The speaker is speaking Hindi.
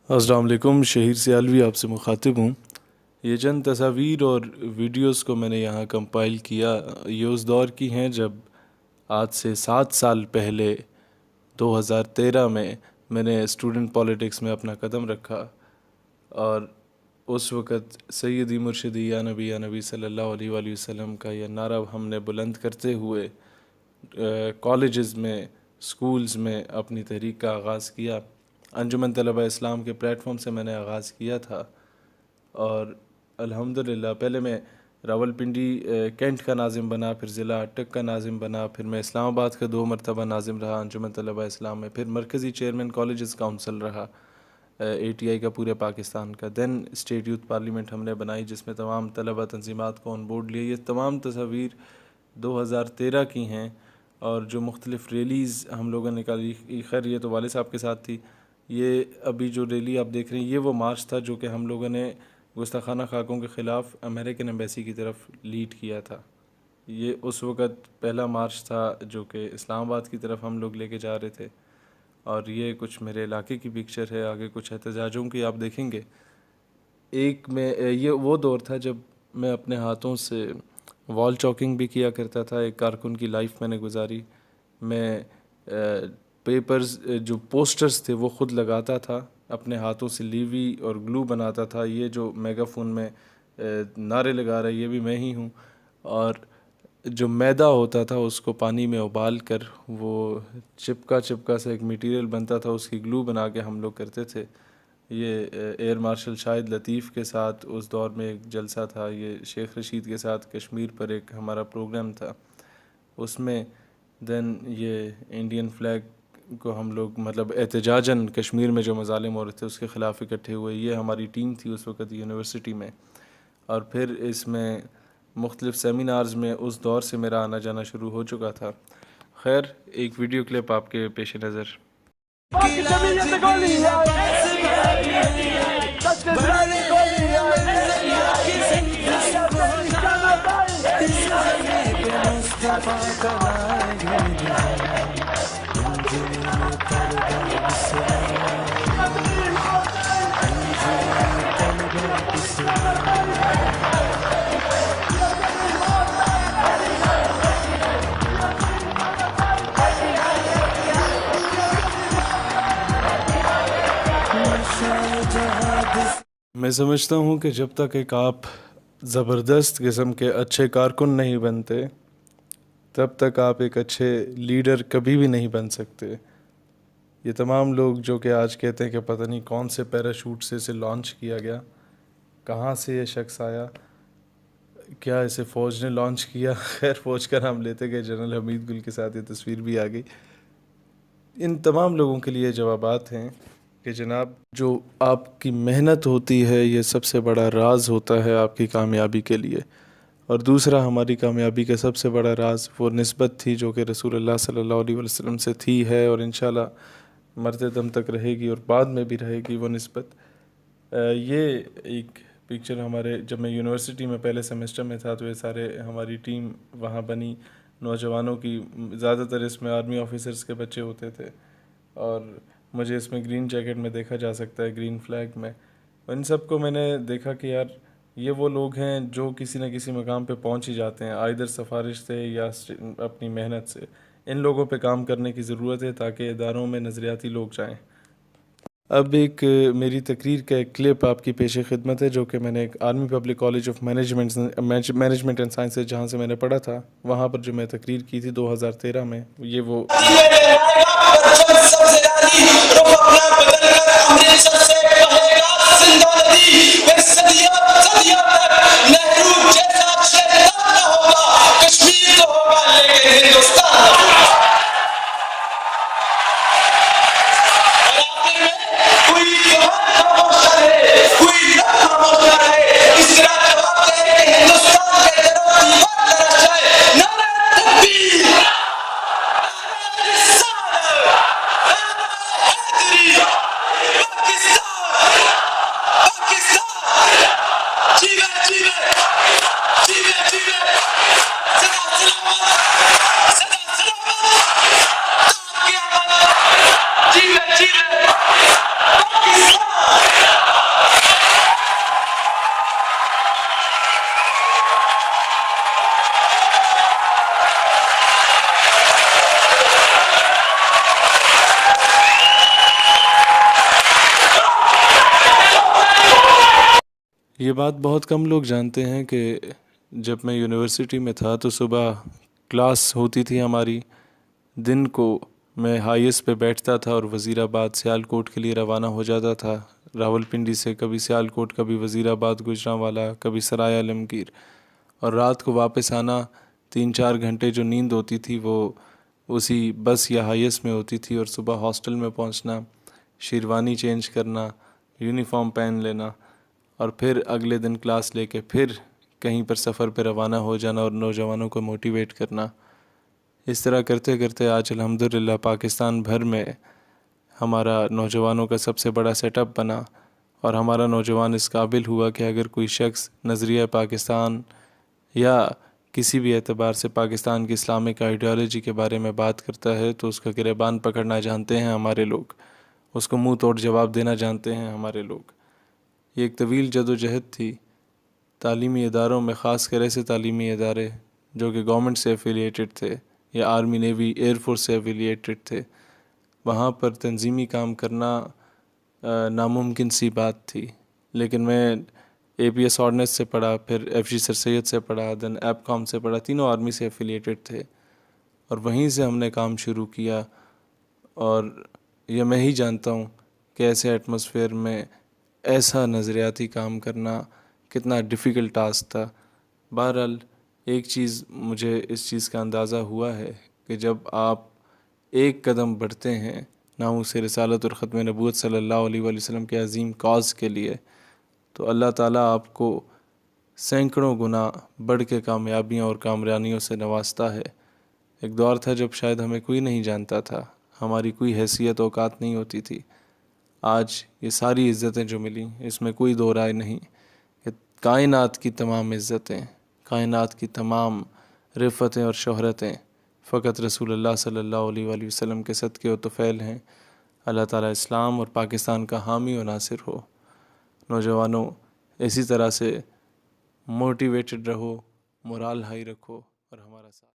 अस्सलाम वालेकुम। शहीर सियालवी आपसे मुखातिब हूँ। ये चंद तस्वीर और वीडियोस को मैंने यहाँ कंपाइल किया, ये उस दौर की हैं जब आज से 7 साल पहले 2013 में मैंने स्टूडेंट पॉलिटिक्स में अपना कदम रखा। और उस वक़्त सैयदी मुर्शिदी या नबी सल्लल्लाहु अलैहि वसल्लम का यह नारा हमने बुलंद करते हुए कॉलेजेस में, स्कूल्स में अपनी तहरीक का आगाज़ किया। अंजुमन तलबा इस्लाम के प्लेटफॉर्म से मैंने आगाज़ किया था और अल्हम्दुलिल्लाह पहले मैं रावलपिंडी कैंट का नाज़िम बना, फिर ज़िला अटक का नाज़िम बना, फिर मैं इस्लामाबाद का 2 मरतबा नाज़िम रहा अंजुमन तलबा इस्लाम में, फिर मरकज़ी चेयरमैन कॉलेजेस काउंसिल रहा ATI का पूरे पाकिस्तान का। दैन स्टेट यूथ पार्लियामेंट हमने बनाई जिसमें तमाम तलबा तंजीमात को ऑन बोर्ड लिए। ये तमाम तस्वीर 2013 की हैं और जो मुख्तलिफ़ रैलीज़ हम लोगों ने निकाली, खैर ये तो वाले साहब के साथ थी। ये अभी जो रैली आप देख रहे हैं ये वो मार्च था जो कि हम लोगों ने गुस्ताखाना खाकों के ख़िलाफ़ अमेरिकन एम्बेसी की तरफ लीड किया था। ये उस वक़्त पहला मार्च था जो कि इस्लामाबाद की तरफ हम लोग लेके जा रहे थे। और ये कुछ मेरे इलाके की पिक्चर है, आगे कुछ एहतजाजों की आप देखेंगे। एक में ये वो दौर था जब मैं अपने हाथों से वॉल चॉकिंग भी किया करता था। एक कारकुन की लाइफ मैंने गुजारी। मैं पेपर्स जो पोस्टर्स थे वो ख़ुद लगाता था, अपने हाथों से लीवी और ग्लू बनाता था। ये जो मेगाफोन में नारे लगा रहा है ये भी मैं ही हूँ। और जो मैदा होता था उसको पानी में उबाल कर वो चिपका सा एक मटेरियल बनता था, उसकी ग्लू बना के हम लोग करते थे। ये एयर मार्शल शाहिद लतीफ़ के साथ उस दौर में एक जलसा था। ये शेख रशीद के साथ कश्मीर पर एक हमारा प्रोग्राम था उसमें। दैन ये इंडियन फ्लैग को हम लोग मतलब एहतजाजन कश्मीर में जो मज़ालिम हो रहे थे उसके ख़िलाफ़ इकट्ठे हुए। ये हमारी टीम थी उस वक़्त यूनिवर्सिटी में। और फिर इसमें मुख्तलिफ़ सेमिनार्स में उस दौर से मेरा आना जाना शुरू हो चुका था। खैर एक वीडियो क्लिप आपके पेश नज़र। मैं समझता हूँ कि जब तक एक आप ज़बरदस्त किस्म के अच्छे कारकुन नहीं बनते तब तक आप एक अच्छे लीडर कभी भी नहीं बन सकते। ये तमाम लोग जो कि आज कहते हैं कि पता नहीं कौन से पैराशूट से इसे लॉन्च किया गया, कहाँ से ये शख्स आया, क्या इसे फ़ौज ने लॉन्च किया। खैर फ़ौज का नाम लेते गए, जनरल हमीद गुल के साथ ये तस्वीर भी आ गई। इन तमाम लोगों के लिए जवाबात हैं कि जनाब जो आपकी मेहनत होती है ये सबसे बड़ा राज होता है आपकी कामयाबी के लिए। और दूसरा हमारी कामयाबी का सबसे बड़ा राज वो निस्बत थी जो कि रसूलुल्लाह सल्लल्लाहु अलैहि वसल्लम से थी, है और इंशाल्लाह मरते दम तक रहेगी और बाद में भी रहेगी वो निस्बत। ये एक पिक्चर हमारे जब मैं यूनिवर्सिटी में पहले सेमेस्टर में था तो ये सारे हमारी टीम वहाँ बनी नौजवानों की। ज़्यादातर इसमें आर्मी ऑफिसर्स के बच्चे होते थे और मुझे इसमें ग्रीन जैकेट में देखा जा सकता है, ग्रीन फ्लैग में। इन सब को मैंने देखा कि यार ये वो लोग हैं जो किसी न किसी मकाम पे पहुंच ही जाते हैं, आइदर सिफारिश से या अपनी मेहनत से। इन लोगों पे काम करने की ज़रूरत है ताकि इदारों में नज़रियाती लोग जाएं। अब एक मेरी तकरीर का एक क्लिप आपकी पेश खिदमत है जो कि मैंने एक army public college of management and sciences जहाँ से मैंने पढ़ा था वहाँ पर जो मैं तकरीर की थी 2013 में। ये वो ये बात बहुत कम लोग जानते हैं कि जब मैं यूनिवर्सिटी में था तो सुबह क्लास होती थी हमारी। दिन को मैं हाईएस पे बैठता था और वज़ीराबाद सियालकोट के लिए रवाना हो जाता था। रावलपिंडी से कभी सियालकोट, कभी वज़ीराबाद, गुजरांवाला, कभी सराय आलमगीर। और रात को वापस आना, 3-4 घंटे जो नींद होती थी वो उसी बस या हाईएस में होती थी। और सुबह हॉस्टल में पहुंचना, शेरवानी चेंज करना, यूनिफॉर्म पहन लेना और फिर अगले दिन क्लास लेके फिर कहीं पर सफ़र पर रवाना हो जाना और नौजवानों को मोटिवेट करना। इस तरह करते करते आज अल्हम्दुलिल्लाह पाकिस्तान भर में हमारा नौजवानों का सबसे बड़ा सेटअप बना। और हमारा नौजवान इस काबिल हुआ कि अगर कोई शख्स नज़रिया पाकिस्तान या किसी भी एतबार से पाकिस्तान की इस्लामिक आइडियोलॉजी के बारे में बात करता है तो उसका गिरेबान पकड़ना जानते हैं हमारे लोग, उसको मुंह तोड़ जवाब देना जानते हैं हमारे लोग। ये एक तवील जदोजहद थी। तालीमी इदारों में ख़ास कर ऐसे तालीमी इदारे जो कि गवर्नमेंट से एफिलिएटेड थे या आर्मी, नेवी, एयरफोर्स से एफिलिएटेड थे, वहाँ पर तंजीमी काम करना नामुमकिन सी बात थी। लेकिन मैं APS ऑर्डिनेंस से पढ़ा, फिर FG सर सैयद से पढ़ा, देन एपकॉम से पढ़ा, तीनों आर्मी से एफिलिएटेड थे और वहीं से हमने काम शुरू किया। और यह मैं ही जानता हूँ कि ऐसे एटमॉस्फेयर में ऐसा नज़रियाती काम करना कितना डिफ़िकल्ट टास्क था। बहरहाल एक चीज़ मुझे इस चीज़ का अंदाज़ा हुआ है कि जब आप एक कदम बढ़ते हैं नामूस रिसालत और ख़त्म नबूवत सल्लल्लाहु अलैहि वसल्लम के अज़ीम कॉज़ के लिए, तो अल्लाह ताला आपको सैकड़ों गुना बढ़ के कामयाबियों और कामरानियों से नवाजता है। एक दौर था जब शायद हमें कोई नहीं जानता था, हमारी कोई हैसियत औकात नहीं होती थी। आज ये सारी इज़्ज़तें जो मिली, इसमें कोई दो राय नहीं कि कायनात की तमाम इज़्ज़तें, कायनात की तमाम रिफ़तें और शोहरतें फ़कत रसूलुल्लाह सल्लल्लाहु अलैहि वसल्लम के सदक़े व तुफ़ैल हैं। अल्लाह ताला इस्लाम और पाकिस्तान का हामी और नासिर हो। नौजवानों, इसी तरह से मोटिवेटेड रहो, मोराल हाई रखो और हमारा साथ